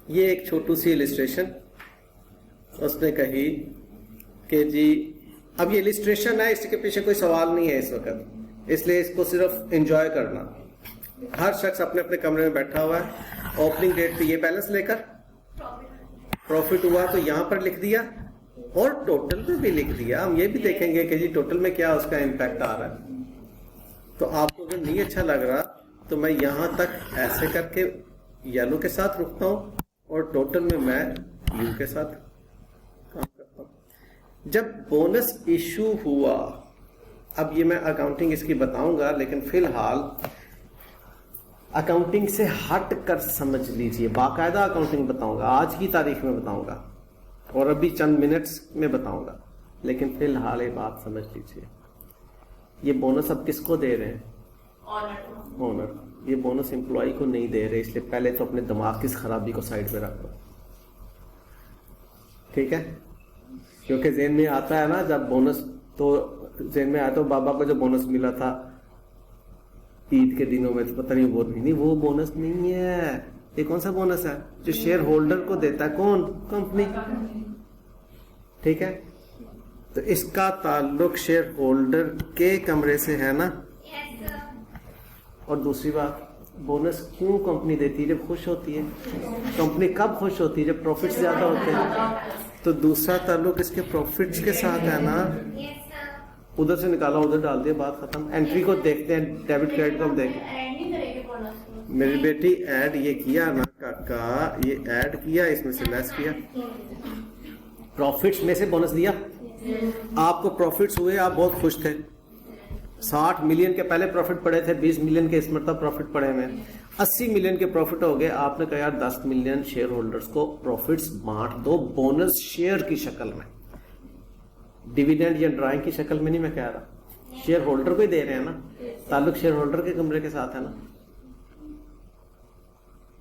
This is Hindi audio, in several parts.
ये एक छोटी सी इलिस्ट्रेशन उसने कही कि जी, अब ये इलिस्ट्रेशन है, इसके पीछे कोई सवाल नहीं है इस वक्त, इसलिए इसको सिर्फ एंजॉय करना। हर शख्स अपने अपने कमरे में बैठा हुआ है, ओपनिंग डेट पे ये बैलेंस लेकर प्रॉफिट हुआ तो यहां पर लिख दिया और टोटल में भी लिख दिया। हम ये भी देखेंगे कि जी टोटल में क्या उसका इम्पैक्ट आ रहा है। तो आपको अगर नहीं अच्छा लग रहा तो मैं यहां तक ऐसे करके येलो के साथ रुकता हूं और टोटल में मैं ब्लू के साथ काम करता हूं। जब बोनस इशू हुआ, अब ये मैं अकाउंटिंग इसकी बताऊंगा, लेकिन फिलहाल अकाउंटिंग से हट कर समझ लीजिए, बाकायदा अकाउंटिंग बताऊंगा, आज की तारीख में बताऊंगा और अभी चंद मिनट्स में बताऊंगा, लेकिन फिलहाल ये बात समझ लीजिए। ये बोनस अब किसको दे रहे हैं? ओनर। ये बोनस एम्प्लॉय को नहीं दे रहे, इसलिए पहले तो अपने दिमाग की इस खराबी को साइड में रख दो, ठीक है? क्योंकि जेन में आता है ना जब बोनस, तो जेन में आया तो बाबा को जो बोनस मिला था ईद के दिनों में, तो पता नहीं वो बोनस नहीं है। ये कौन सा बोनस है? जो शेयर होल्डर को देता है कौन? कंपनी, ठीक है? तो इसका ताल्लुक शेयर होल्डर के कमरे से है ना। और दूसरी बात, बोनस क्यों कंपनी देती है? जब खुश होती है। कंपनी कब खुश होती है? जब प्रॉफिट्स ज्यादा होते हैं। तो दूसरा ताल्लुक इसके प्रॉफिट्स के साथ है ना। उधर से निकाला, उधर डाल दिया, बात खत्म। एंट्री को देखते हैं, डेबिट क्रेडिट को हम देखें। मेरी बेटी ऐड ये किया ना काका, ये ऐड किया, इसमें से लेस किया, प्रॉफिट्स में से बोनस दिया। आपको प्रॉफिट्स हुए, आप बहुत खुश थे। 60 मिलियन के पहले प्रॉफिट पड़े थे, 20 मिलियन के इस मरतबा प्रॉफिट पड़े हुए, 80 मिलियन के प्रॉफिट हो गए। आपने कहा यार 10 मिलियन शेयर होल्डर्स को प्रॉफिट्स बांट दो बोनस शेयर की शक्ल में, डिविडेंड या ड्राइंग की शक्ल में नहीं मैं कह रहा, शेयर होल्डर को ही दे रहे हैं ना, ताल्लुक शेयर होल्डर के कमरे के साथ है ना।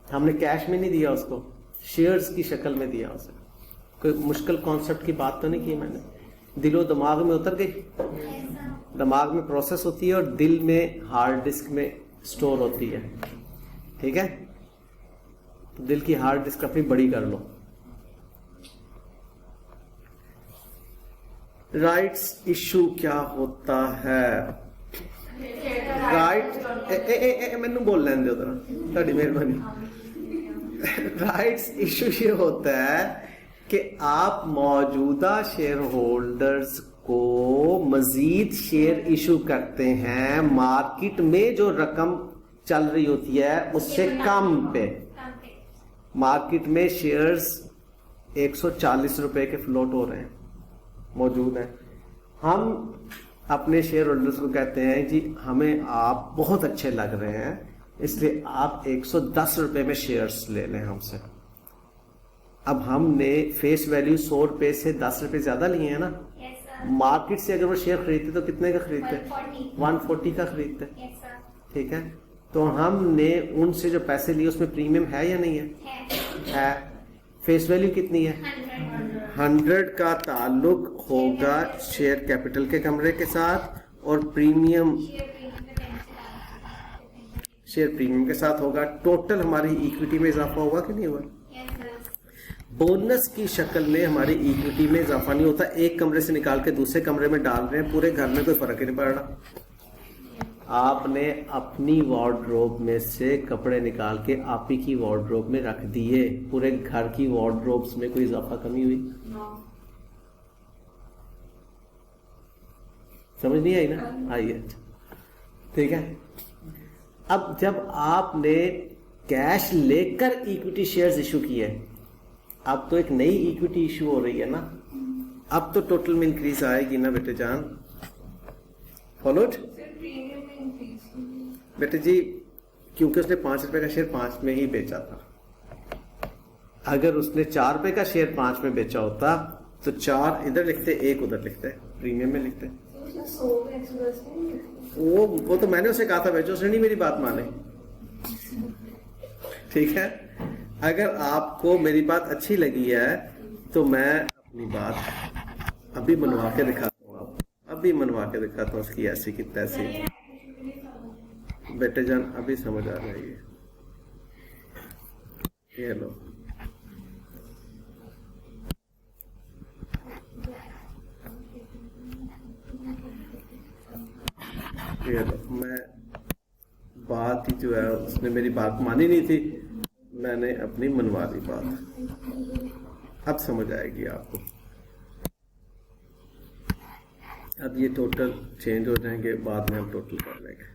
हमने कैश में नहीं दिया उसको, शेयर्स की शक्ल में दिया उसे। कोई मुश्किल कॉन्सेप्ट की बात तो नहीं की मैंने, दिलो दिमाग में उतर गई। दिमाग में प्रोसेस होती है और दिल में हार्ड डिस्क में स्टोर होती है, ठीक है? तो दिल की हार्ड डिस्क अपनी बड़ी कर लो। राइट्स इशू क्या होता है? राइट मैनू बोल लेने दो जरा, ਤੁਹਾਡੀ मेहरबानी। राइट्स इशू ये होता है कि आप मौजूदा शेयर होल्डर्स को मजीद शेयर इशू करते हैं मार्केट में जो रकम चल रही होती है उससे कम पे। मार्केट में शेयर्स 140 रुपए के फ्लोट हो रहे हैं, मौजूद है। हम अपने शेयर होल्डर्स को कहते हैं जी हमें आप बहुत अच्छे लग रहे हैं, इसलिए आप 110 रुपए में शेयर्स ले लें हमसे। अब हमने फेस वैल्यू 100 रुपए से 10 रुपए ज्यादा लिए हैं ना। मार्केट से अगर वो शेयर खरीदते तो कितने का खरीदते? 140 का खरीदते, ठीक है? तो हमने उनसे जो पैसे लिए उसमें प्रीमियम है या नहीं है? फेस वैल्यू कितनी है? 100 का ताल्लुक होगा शेयर कैपिटल के कमरे के साथ और प्रीमियम शेयर प्रीमियम के साथ होगा। टोटल हमारी इक्विटी में इजाफा होगा कि नहीं हुआ? बोनस की शक्ल में हमारी इक्विटी में इजाफा नहीं होता। एक कमरे से निकाल के दूसरे कमरे में डाल रहे हैं, पूरे घर में कोई फर्क ही नहीं पड़ रहा। आपने अपनी वार्डरोब में से कपड़े निकाल के आप ही की वार्डरोब में रख दिए, पूरे घर की वार्डरोब्स में कोई इजाफा कमी हुई? समझ नहीं आई ना? आई है, ठीक है। अब जब आपने कैश लेकर इक्विटी शेयर्स इशू किए, अब तो एक नई इक्विटी इशू हो रही है ना। अब तो टोटल में इंक्रीज आएगी ना बेटे जान, फॉलोड बेटे जी, क्योंकि उसने 5 रुपए का शेयर 5 में ही बेचा था। अगर उसने 4 रुपए का शेयर 5 में बेचा होता तो 4 इधर लिखते, 1 उधर लिखते, प्रीमियम में लिखते। वो तो मैंने उसे कहा था बेचो, उसने नहीं मेरी बात माने, ठीक है। अगर आपको मेरी बात अच्छी लगी है तो मैं अपनी बात अभी मनवा के दिखाता हूँ, अभी मनवा के दिखाता हूँ उसकी ऐसी की तैसी। बेटे जान अभी समझ आ रही है, ये लो ये लो, मैं बात ही जो है उसने मेरी बात मानी नहीं थी, मैंने अपनी मनवा दी बात। अब समझ आएगी आपको। अब ये टोटल चेंज हो जाएंगे, बाद में हम टोटल कर लेंगे।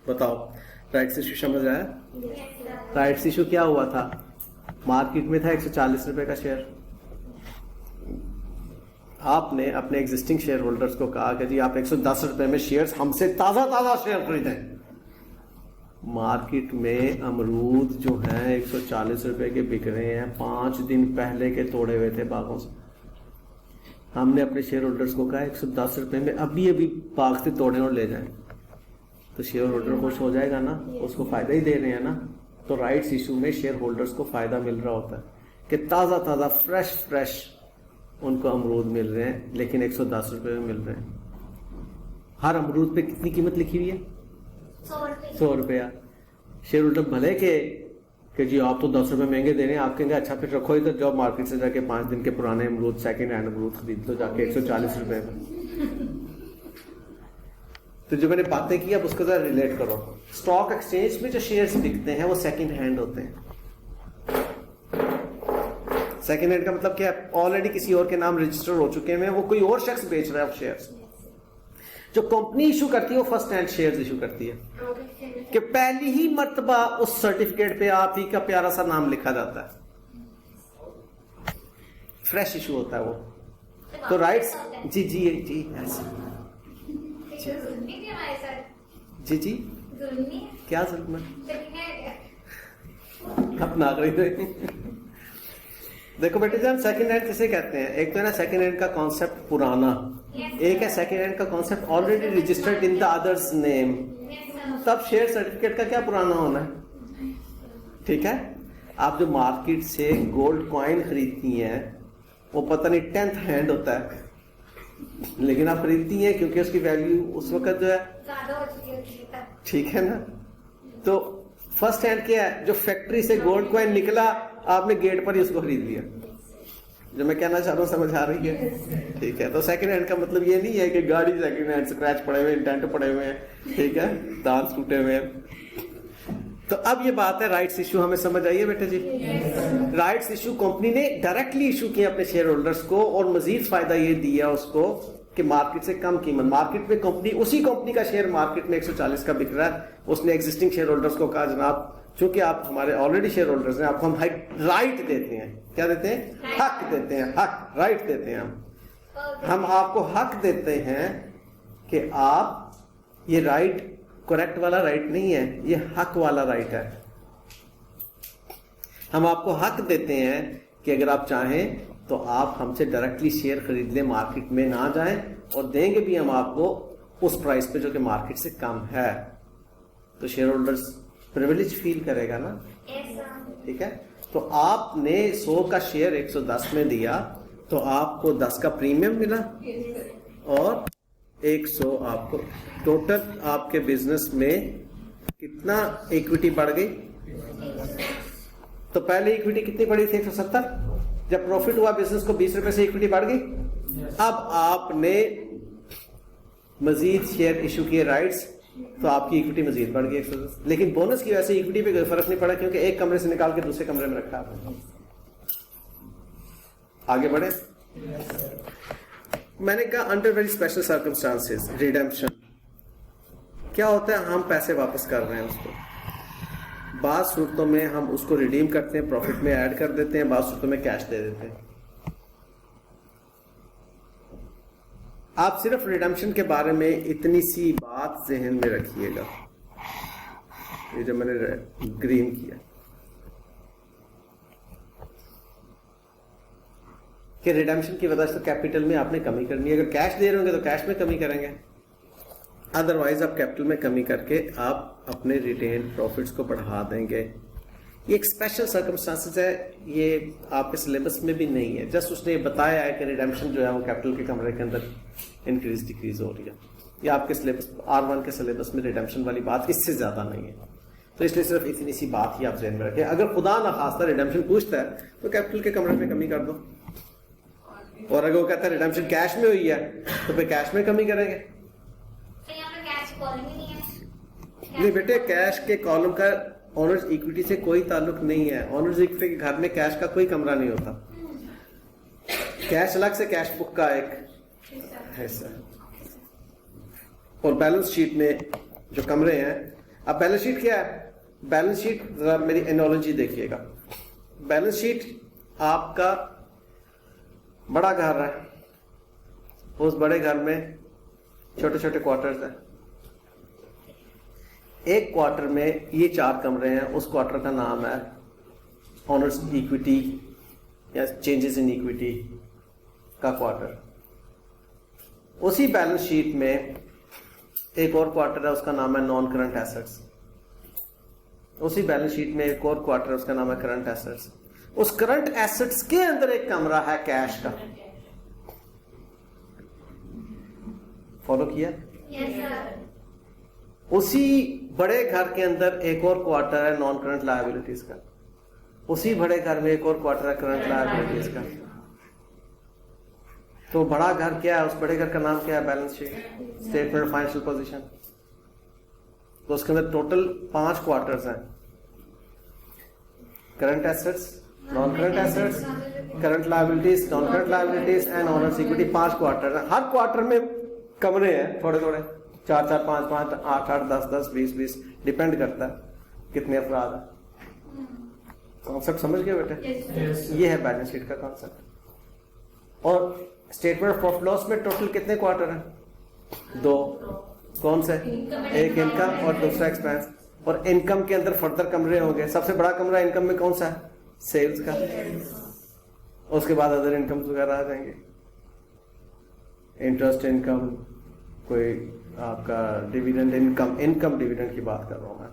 बताओ, राइट्स इशू समझ आया? राइट्स इशू क्या हुआ था? मार्केट में था 140 रुपए का शेयर। आपने अपने एग्जिस्टिंग शेयर होल्डर्स को कहा कि जी आप 110 रुपए में शेयर्स हमसे ताजा शेयर खरीदें। मार्केट में अमरूद जो हैं 140 रुपए के बिक रहे हैं, 5 दिन पहले के तोड़े हुए थे बागों से। हमने अपने शेयर होल्डर्स को कहा 110 रुपए में अभी अभी बाग से तोड़े और ले जाएं, तो शेयर होल्डर खुश हो जाएगा ना, उसको फायदा ही दे रहे हैं ना। तो राइट्स इशू में शेयर होल्डर्स को फायदा मिल रहा होता है कि ताजा फ्रेश उनको अमरूद मिल रहे हैं, लेकिन 110 रुपए में मिल रहे हैं। हर अमरूद पे कितनी कीमत लिखी हुई है? 100 रुपया। शेयर होल्डर भले कि जी आप तो 10 रुपए महंगे दे रहे हैं, आप कहेंगे अच्छा फिर रखो इधर, जाओ मार्केट से जाके 5 दिन के पुराने अमरूद, सेकंड हैंड अमरूद खरीद लो जाके 140 रुपए में। तो जो मैंने बातें की अब उसको जरा रिलेट करो। स्टॉक एक्सचेंज में जो शेयर्स बिकते हैं वो सेकंड हैंड होते हैं। सेकंड हैंड का मतलब क्या है? ऑलरेडी किसी और के नाम रजिस्टर हो चुके हैं, वो कोई और शख्स बेच रहा है शेयर्स। जो कंपनी इशू करती है वो फर्स्ट हैंड शेयर्स इशू करती है कि पहली ही मर्तबा उस सर्टिफिकेट पे आप ही का प्यारा सा नाम लिखा जाता है। फ्रेश इशू होता है वो। तो राइट्स जी ऐसे जी क्या जुल्म है? अपना देखो बेटे जान, सेकंड हैंड किसे कहते हैं? एक तो है ना सेकंड हैंड का कॉन्सेप्ट पुराना, एक है सेकंड हैंड का concept already registered in the others name. तब शेयर सर्टिफिकेट का क्या पुराना होना है? ठीक है। आप जो मार्केट से गोल्ड कॉइन खरीदती हैं वो पता नहीं 10th हैंड होता है, लेकिन आप खरीदती हैं क्योंकि उसकी वैल्यू उस वक्त जो है ज्यादा हो चुकी है। ठीक है ना। तो फर्स्ट हैंड क्या है? जो फैक्ट्री से गोल्ड कॉइन निकला, आपने गेट पर ही उसको खरीद लिया। जो मैं कहना चाह रहा हूँ समझ आ रही है? ठीक है। तो सेकंड हैंड का मतलब ये नहीं है कि गाड़ी सेकंड हैंड, स्क्रैच पड़े हुए, इंटेंट पड़े हुए हैं, ठीक है, दांत टूटे हुए हैं। तो अब ये बात है राइट्स इशू, हमें समझ आई है बेटे जी? राइट्स इशू कंपनी ने डायरेक्टली इशू किया अपने शेयर होल्डर्स को, और मजीद फायदा ये दिया उसको कि मार्केट से कम कीमत। मार्केट में कंपनी, उसी कंपनी का शेयर मार्केट में 140 का बिक रहा है, उसने एग्जिस्टिंग शेयर होल्डर्स को कहा जनाब चूंकि आप हमारे ऑलरेडी शेयर होल्डर्स हैं, आपको हम राइट देते हैं। क्या देते हैं? हक देते हैं। हक, राइट देते हैं। हम आपको हक देते हैं कि आप, ये राइट करेक्ट वाला राइट नहीं है, ये हक वाला राइट है। हम आपको हक देते हैं कि अगर आप चाहें तो आप हमसे डायरेक्टली शेयर खरीद लें, मार्केट में ना जाएं, और देंगे भी हम आपको उस प्राइस पे जो कि मार्केट से कम है। तो शेयर होल्डर्स प्रिविलेज फील करेगा ना। ठीक है। तो आपने 100 का शेयर 110 में दिया, तो आपको 10 का प्रीमियम मिला और 100 आपको टोटल आपके बिजनेस में कितना इक्विटी बढ़ गई? तो पहले इक्विटी कितनी बढ़ी थी? 170। जब प्रॉफिट हुआ बिजनेस को 20 रुपए से इक्विटी बढ़ गई। अब आपने मजीद शेयर इशू किए राइट्स, तो आपकी इक्विटी मजीद बढ़ गई 110। लेकिन बोनस की वजह से इक्विटी पे कोई फर्क नहीं पड़ा, क्योंकि एक कमरे से निकाल के दूसरे कमरे में रखा आपने। आगे बढ़े। मैंने कहा under very special circumstances redemption क्या होता है? हम पैसे वापस कर रहे हैं उसको। बात सूरतों में हम उसको रिडीम करते हैं, प्रॉफिट में ऐड कर देते हैं, बात सूरतों में कैश दे देते हैं। आप सिर्फ रिडेम्पशन के बारे में इतनी सी बात जहन में रखिएगा, ये जो मैंने ग्रीन किया कि रिडेम्पशन की वजह से कैपिटल में आपने कमी करनी है। अगर कैश दे रहे होंगे तो कैश में कमी करेंगे, अदरवाइज आप कैपिटल में कमी करके आप अपने रिटेन प्रॉफिट्स को बढ़ा देंगे। ये एक स्पेशल सर्कमस्टांसेस है, ये आपके सिलेबस में भी नहीं है। जस्ट उसने बताया है कि रिडेम्पशन जो है वो कैपिटल के कमरे के अंदर इंक्रीज डिक्रीज हो रही है। ये आपके सिलेबस R1 के सिलेबस में रिडेम्पशन वाली बात इससे ज्यादा नहीं है, तो इसलिए सिर्फ इतनी सी बात ही आप ध्यान में रखें। अगर खुदा ना खास्ता रिडेम्पशन पूछता है तो कैपिटल के कमरे में कमी कर दो, और अगर वो कहता है रिडेम्पशन कैश में हुई है तो फिर कैश में कमी करेंगे। कॉलम ही नहीं है। नहीं बेटे, कैश के कॉलम का ऑनर्स इक्विटी से कोई ताल्लुक नहीं है। ऑनर्स इक्विटी के घर में कैश का कोई कमरा नहीं होता। कैश अलग से कैश बुक का एक हिस्सा है। और बैलेंस शीट में जो कमरे हैं, अब बैलेंस शीट क्या है? बैलेंस शीट, जरा मेरी एनोलॉजी देखिएगा। बैलेंस शीट आपका बड़ा घर है, उस बड़े घर में छोटे छोटे क्वार्टर्स हैं। एक क्वार्टर में ये 4 कमरे हैं, उस क्वार्टर का नाम है ऑनर्स इक्विटी या चेंजेस इन इक्विटी का क्वार्टर। उसी बैलेंस शीट में एक और क्वार्टर है, उसका नाम है नॉन करंट एसेट्स। उसी बैलेंस शीट में एक और क्वार्टर है, उसका नाम है करंट एसेट्स। उस करंट एसेट्स के अंदर एक कमरा है कैश का। फॉलो किया? Yes sir. उसी बड़े घर के अंदर एक और क्वार्टर है नॉन करंट लायबिलिटीज का। उसी बड़े घर में एक और क्वार्टर है करंट लायबिलिटीज का। तो बड़ा घर क्या है? उस बड़े घर का नाम क्या है? Balance sheet, statement of financial position. तो उसके अंदर टोटल 5 क्वार्टर्स हैं। Current assets, non current assets, current liabilities, non current liabilities and honours equity. 5 quarter हैं। हर क्वार्टर में कमरे हैं थोड़े थोड़े, 4 4 5 5 8 8 10 10 20 20, डिपेंड करता है कितने अफराद हैं। कॉन्सेप्ट समझ गए बेटे? ये है बैलेंस शीट का कॉन्सेप्ट। और स्टेटमेंट ऑफ प्रॉफिट लॉस में टोटल कितने क्वार्टर हैं? 2। कौन से? एक इनकम और दूसरा एक्सपेंस। और इनकम के अंदर फर्दर कमरे होंगे। सबसे बड़ा कमरा इनकम में कौन सा है? सेल्स का। उसके बाद अदर इनकम वगैरह आ जाएंगे, इंटरेस्ट इनकम, कोई आपका डिविडेंड इनकम। इनकम डिविडेंड की बात कर रहा हूं मैं।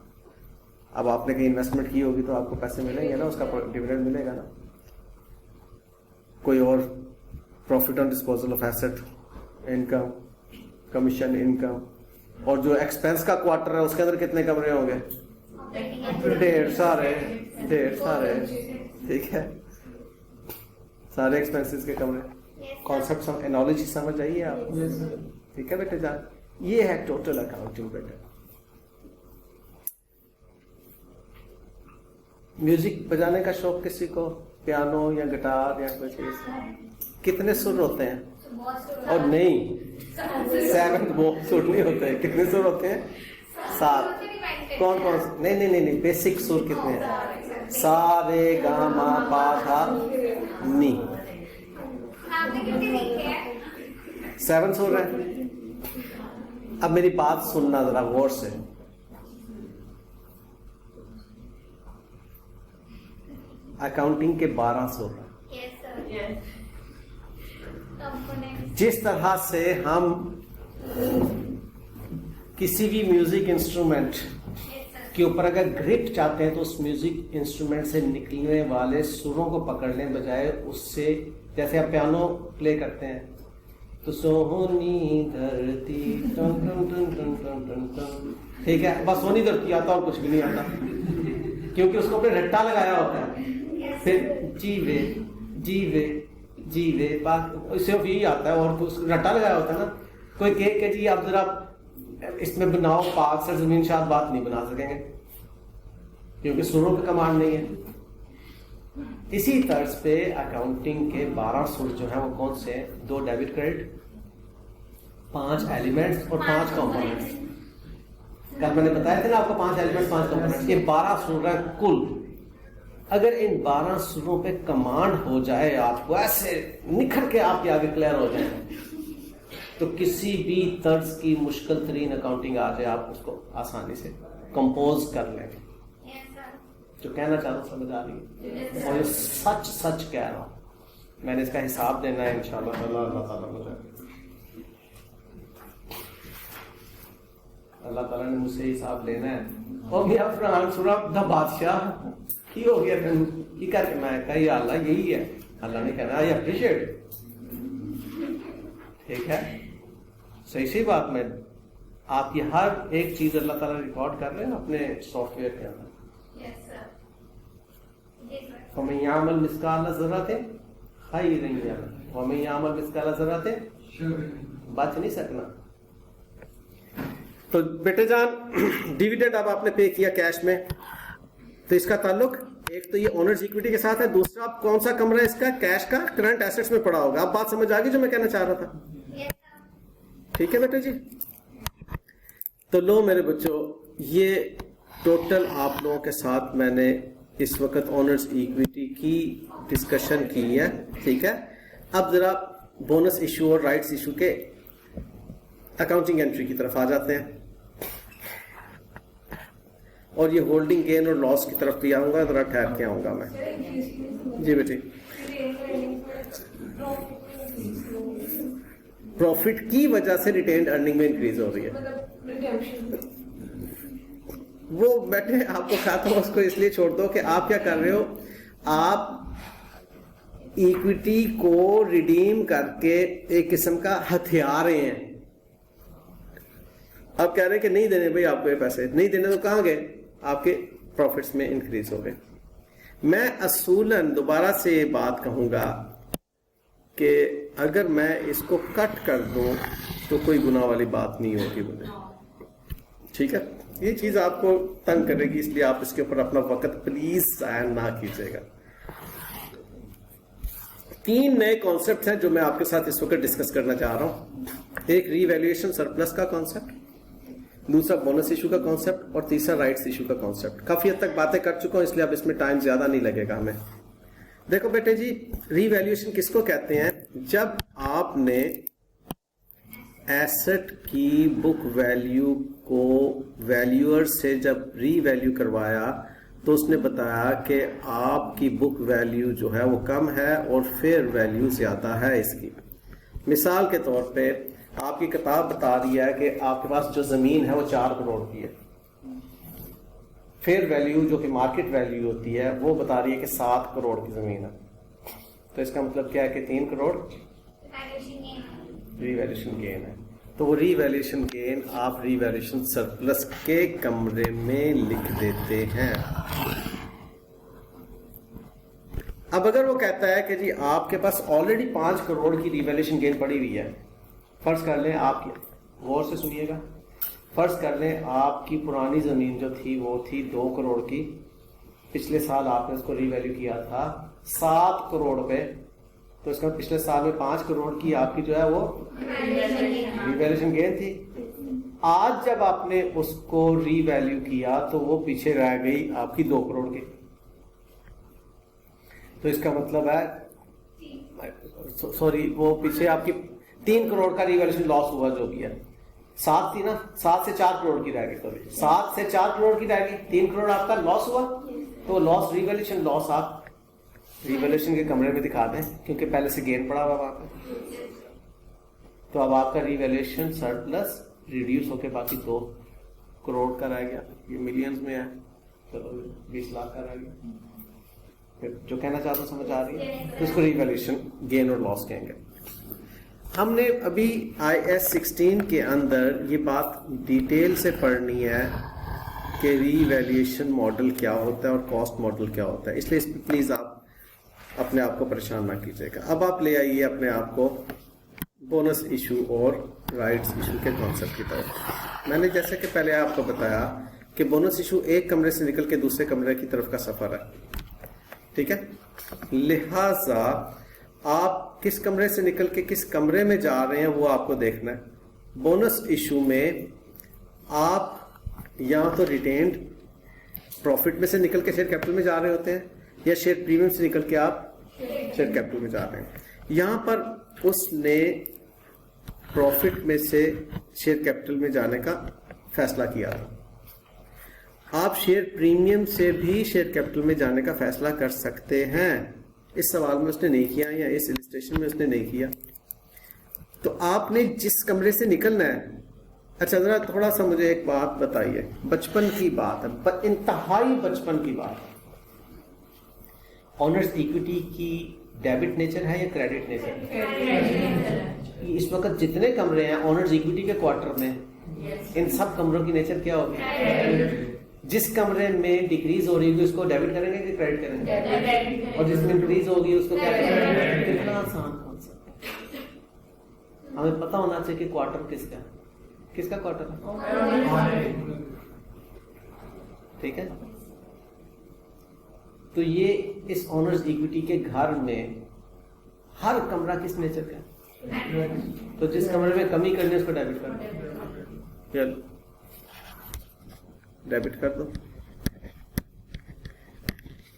अब आपने कहीं इन्वेस्टमेंट की होगी तो आपको पैसे मिलेंगे ना, उसका डिविडेंड मिलेगा ना। कोई और profit on disposal of asset income, commission income. और जो एक्सपेंस का क्वार्टर है उसके अंदर कितने कमरे होंगे? ढेर सारे। ठीक है, सारे एक्सपेंसेस के कमरे। कॉन्सेप्ट एनोलॉजी समझ आइए आपको? ठीक है बेटे जान, ये है टोटल अकाउंटिंग बेटे। म्यूजिक बजाने का शौक किसी को? पियानो या गिटार या कोई चीज? कितने सुर होते हैं? और नहीं, 7 वो सुर नहीं होते हैं। कितने सुर होते हैं? 7। कौन कौन से? नहीं, बेसिक सुर कितने हैं? सा रे गा मा पा धा नी। 7 सुर है। अब मेरी बात सुनना जरा गौर से। अकाउंटिंग के 12 सुर हैं। जिस तरह से हम किसी भी म्यूजिक इंस्ट्रूमेंट के ऊपर अगर ग्रिप चाहते हैं तो उस म्यूजिक इंस्ट्रूमेंट से निकलने वाले सुरों को पकड़ने बजाय उससे, जैसे आप पियानो प्ले करते हैं तो सोनी धरती टन टन टन टन टन टन टन, ठीक है, बस सोनी धरती आता और कुछ भी नहीं आता, क्योंकि उसको अपने रट्टा लगाया होता है। फिर जीवे जीवे जीवे सिर्फ यही आता है और कुछ रट्टा लगाया होता है ना। कोई कह के जी आप जरा इसमें बनाओ पाक से जमीन शायद बात नहीं बना सकेंगे क्योंकि सुरों पे कमांड नहीं है। इसी तर्ज पे अकाउंटिंग के 12 सुर जो है वो कौन से? 2 डेबिट क्रेडिट, 5 एलिमेंट्स और 5 कंपोनेंट्स। कल मैंने बताया था ना आपको 5 एलिमेंट्स 5 कंपोनेंट्स, ये 12 सुर है कुल। अगर इन 12 सुरों पे कमांड हो जाए, आपको ऐसे निखर के आपके आगे क्लियर हो जाए, तो किसी भी तर्ज की मुश्किल तरीन अकाउंटिंग आ जाए आप उसको आसानी से कंपोज कर लेंगे। जो कहना चाह रहा हूँ समझ आ रही है? और ये सच सच कह रहा हूं। मैंने इसका हिसाब देना है इंशाल्लाह अल्लाह ताला ने मुझसे हिसाब लेना है। और मेरा फरहान सुरा द बादशाह की हो गया की करके मैं कही अल्लाह यही है, अल्लाह ने कहना आई अप्रिशिएट। ठीक है, सही सही बात में आप ये हर एक चीज अल्लाह ताला रिकॉर्ड कर रहे हैं अपने सॉफ्टवेयर के अंदर। वमन यामल मिस्काल ज़र्रतिन खैरन यरह वमन यामल मिस्काल ज़र्रतिन, बच नहीं सकना। तो बेटे जान डिविडेंड अब आपने पे किया कैश में, तो इसका ताल्लुक एक तो ये ओनर्स इक्विटी के साथ है, दूसरा आप कौन सा कमरा इसका कैश का करंट एसेट्स में पड़ा होगा। अब बात समझ आ गई जो मैं कहना चाह रहा था? ठीक है बेटे जी। तो लो मेरे बच्चों, ये टोटल आप लोगों के साथ मैंने इस वक्त ओनर्स इक्विटी की डिस्कशन की है। ठीक है, अब जरा बोनस इशू और राइट्स इशू के अकाउंटिंग एंट्री की तरफ आ जाते हैं, और ये होल्डिंग गेन और लॉस की तरफ भी आऊंगा, जरा ठहर के आऊंगा मैं। जी बेटी, प्रॉफिट की वजह से रिटेन्ड अर्निंग में इंक्रीज हो रही है। वो बैठे आपको खाता हूं, उसको इसलिए छोड़ दो कि आप क्या कर रहे हो, आप इक्विटी को रिडीम करके एक किस्म का हथियार रहे हैं। आप कह रहे हैं कि नहीं देने भाई आपको ये पैसे नहीं देने, तो कहां गए? आपके प्रॉफिट्स में इंक्रीज हो गए। मैं असूलन दोबारा से ये बात कहूंगा कि अगर मैं इसको कट कर दूं तो कोई गुनाह वाली बात नहीं होगी मुझे। ठीक है, ये चीज आपको तंग करेगी, इसलिए आप इसके ऊपर अपना वक्त प्लीज जाया ना कीजिएगा। 3 नए कॉन्सेप्ट हैं जो मैं आपके साथ इस वक्त डिस्कस करना चाह रहा हूं। एक रीवैल्यूएशन सरप्लस का कॉन्सेप्ट, दूसरा बोनस इशू का कॉन्सेप्ट, और तीसरा राइट्स इशू का कॉन्सेप्ट। काफी हद तक बातें कर चुका हूं, इसलिए अब इसमें टाइम ज्यादा नहीं लगेगा हमें। देखो बेटे जी, रीवैल्यूएशन किसको कहते हैं? जब आपने एसेट की बुक वैल्यू को वैल्यूअर से जब रीवैल्यू करवाया तो उसने बताया कि आपकी बुक वैल्यू जो है वो कम है और फेयर वैल्यू ज्यादा है इसकी। मिसाल के तौर पे आपकी किताब बता रही है कि आपके पास जो जमीन है वो 4 करोड़ की है, फेयर वैल्यू जो कि मार्केट वैल्यू होती है वो बता रही है कि 7 करोड़ की जमीन है। तो इसका मतलब क्या है कि 3 करोड़ रीवैल्यूएशन गेन है। तो वो रीवैल्यूएशन गेन आप रीवैल्यूएशन सरप्लस के कमरे में लिख देते हैं। अब अगर वो कहता है कि जी आपके पास ऑलरेडी 5 करोड़ की रीवैल्यूएशन गेन पड़ी हुई है, फर्ज कर लें आप, गौर से सुनिएगा, फर्ज कर लें आपकी पुरानी जमीन जो थी वो थी 2 करोड़ की, पिछले साल आपने उसको रीवैल्यू किया था 7 करोड़ पे, तो इसका पिछले साल में 5 करोड़ की आपकी जो है वो रीवैल्यूएशन गेन थी। आज जब आपने उसको रीवैल्यू किया तो वो पीछे रह गई आपकी 2 करोड़ की। तो इसका मतलब है, सॉरी, वो पीछे आपकी 3 करोड़ का रीवैल्यूएशन लॉस हुआ जो भी है। 7 थी ना, 7 से 4 करोड़ की रह गई, सॉरी 7 से 4 करोड़ की रह गई, 3 करोड़ आपका लॉस हुआ। तो लॉस रीवैल्यूएशन लॉस आप रीवैल्यूएशन के कमरे में दिखा दें, क्योंकि पहले से गेन पड़ा हुआ वहां पे। तो अब आपका रीवैल्यूएशन सरप्लस रिड्यूस होकर बाकी 2 करोड़ का रह गया। ये मिलियंस में है, चलो 20 लाख का रह गया। फिर जो कहना चाहता समझ आ रही है, तो इसको रीवैल्यूएशन गेन और लॉस कहेंगे। हमने अभी IAS 16 के अंदर ये बात डिटेल से पढ़नी है कि रीवैल्यूएशन मॉडल क्या होता है और कॉस्ट मॉडल क्या होता है, इसलिए इस पर प्लीज आप अपने आप को परेशान ना कीजिएगा। अब आप ले आइए अपने आप को बोनस इशू और राइट्स इशू के कॉन्सेप्ट की तरफ। मैंने जैसे कि पहले आपको बताया कि बोनस इशू एक कमरे से निकल के दूसरे कमरे की तरफ का सफर है, ठीक है। लिहाजा आप किस कमरे से निकल के किस कमरे में जा रहे हैं वो आपको देखना है। बोनस इशू में आप या तो रिटेन्ड प्रॉफिट में से निकल के शेयर कैपिटल में जा रहे होते हैं, या शेयर प्रीमियम से निकल के आप शेयर कैपिटल में जा रहे हैं। यहां पर उसने प्रॉफिट में से शेयर कैपिटल में जाने का फैसला किया था। आप शेयर प्रीमियम से भी शेयर कैपिटल में जाने का फैसला कर सकते हैं। इस सवाल में उसने नहीं किया या इस इलस्ट्रेशन में उसने नहीं किया। तो आपने जिस कमरे से निकलना है, अच्छा जरा थोड़ा सा मुझे एक बात बताइए, बचपन की बात है, इंतहाई बचपन की बात। ऑनर्स इक्विटी की डेबिट नेचर है या क्रेडिट नेचर है? इस वक्त जितने कमरे हैं ऑनर्स इक्विटी के क्वार्टर में, इन सब कमरों की नेचर क्या होगी? जिस कमरे में डिक्रीज हो रही होगी उसको डेबिट करेंगे कि क्रेडिट करेंगे, और जिसमें इंक्रीज होगी उसको क्या करेंगे? कितना आसान कॉन्सेप्ट। हमें पता होना चाहिए कि क्वार्टर किसका है। किसका क्वार्टर है? ठीक है, तो ये इस ओनर्स इक्विटी के घर में हर कमरा किस नेचर का है? तो जिस कमरे में कमी करनी है उसको डेबिट कर दो, चलो डेबिट कर दो,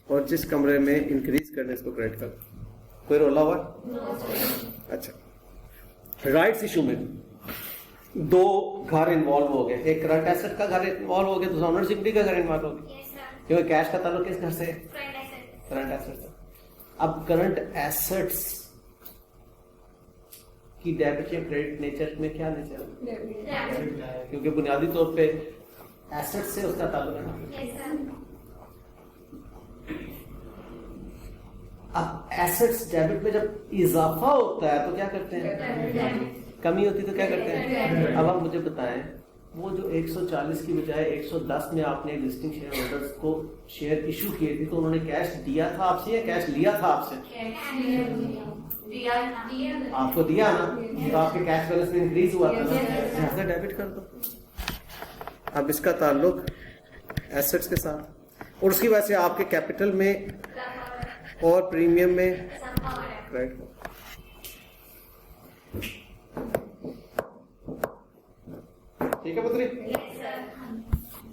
और जिस कमरे में इंक्रीज करने है उसको क्रेडिट कर दो। कोई रोला हुआ? अच्छा, राइट्स इशू में दो घर इन्वॉल्व हो गए, एक करंट एसेट का घर इन्वॉल्व हो गया, दूसरा ओनर्स इक्विटी का घर इन्वॉल्व हो गया, क्योंकि कैश का ताल्लुक किस घर से? करंट एसेट से। अब करंट एसेट्स की डेबिट या क्रेडिट नेचर में क्या नेचर है? क्योंकि बुनियादी तौर पे एसेट से उसका ताल्लुक है ना। अब एसेट्स डेबिट में जब इजाफा होता है तो क्या करते हैं? कमी होती तो क्या करते हैं? अब आप मुझे बताएं, वो जो 140 की बजाय 110 में आपने एग्जिस्टिंग शेयर होल्डर्स को शेयर इशू किए थे, तो उन्होंने कैश दिया था आपसे या कैश लिया था आपसे? आपको दिया ना, तो आपके कैश बैलेंस में इंक्रीज हुआ था ना, डेबिट कर दो। अब इसका ताल्लुक एसेट्स के साथ, और उसकी वजह से आपके कैपिटल में और प्रीमियम में क्रेडिट। ठीक है पुत्री?